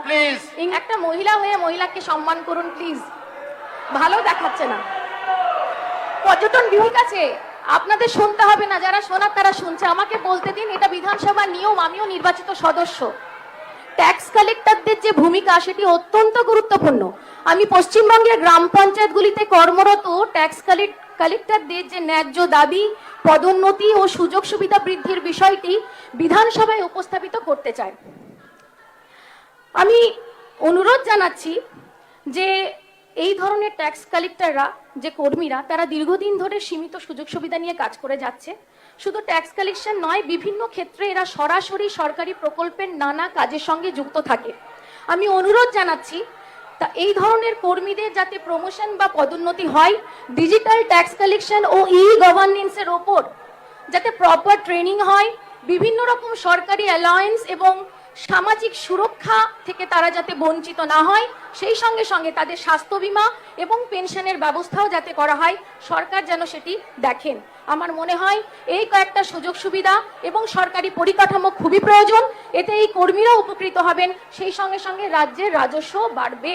Please একটা মহিলা হয়ে মহিলাকে সম্মান করুন প্লিজ, ভালো দেখাচ্ছে না। পর্যটন বিভাগ আছে, আপনাদের শুনতে হবে না, যারা শোনার তারা শুনছে। আমাকে বলতে দিন, এটা বিধানসভার নিয়ম, আমিও নির্বাচিত সদস্য। ট্যাক্স কালেক্টরদের যে ভূমিকা সেটি অত্যন্ত গুরুত্বপূর্ণ। আমি পশ্চিমবঙ্গের গ্রাম পঞ্চায়েতগুলিতে কর্মরত ট্যাক্স কালেক্টরদের যে ন্যায্য দাবি, পদোন্নতি ও সুযোগ সুবিধা বৃদ্ধির বিষয়টি বিধানসভায় উপস্থাপিত করতে চাই। আমি অনুরোধ জানাচ্ছি যে এই ধরনের ট্যাক্স কালেক্টররা যে কর্মীরা, তারা দীর্ঘদিন ধরে সীমিত সুযোগ সুবিধা নিয়ে কাজ করে যাচ্ছে। শুধু ট্যাক্স কালেকশন নয়, বিভিন্ন ক্ষেত্রে এরা সরাসরি সরকারি প্রকল্পের নানা কাজের সঙ্গে যুক্ত থাকে। আমি অনুরোধ জানাচ্ছি এই ধরনের কর্মীদের যাতে প্রমোশন বা পদোন্নতি হয়, ডিজিটাল ট্যাক্স কালেকশন ও ই গভর্নেন্সের ওপর যাতে প্রপার ট্রেনিং হয়, বিভিন্ন রকম সরকারি অ্যালায়েন্স এবং সামাজিক সুরক্ষা থেকে তারা যাতে বঞ্চিত না হয়, সেই সঙ্গে সঙ্গে তাদের স্বাস্থ্য বীমা এবং পেনশনের ব্যবস্থাও যাতে করা হয়, সরকার যেন সেটি দেখেন। আমার মনে হয় এই কয়েকটা সুযোগ সুবিধা এবং সরকারি পরিকাঠামো খুবই প্রয়োজন। এতে এই কর্মীরা উপকৃত হবেন, সেই সঙ্গে সঙ্গে রাজ্যের রাজস্ব বাড়বে।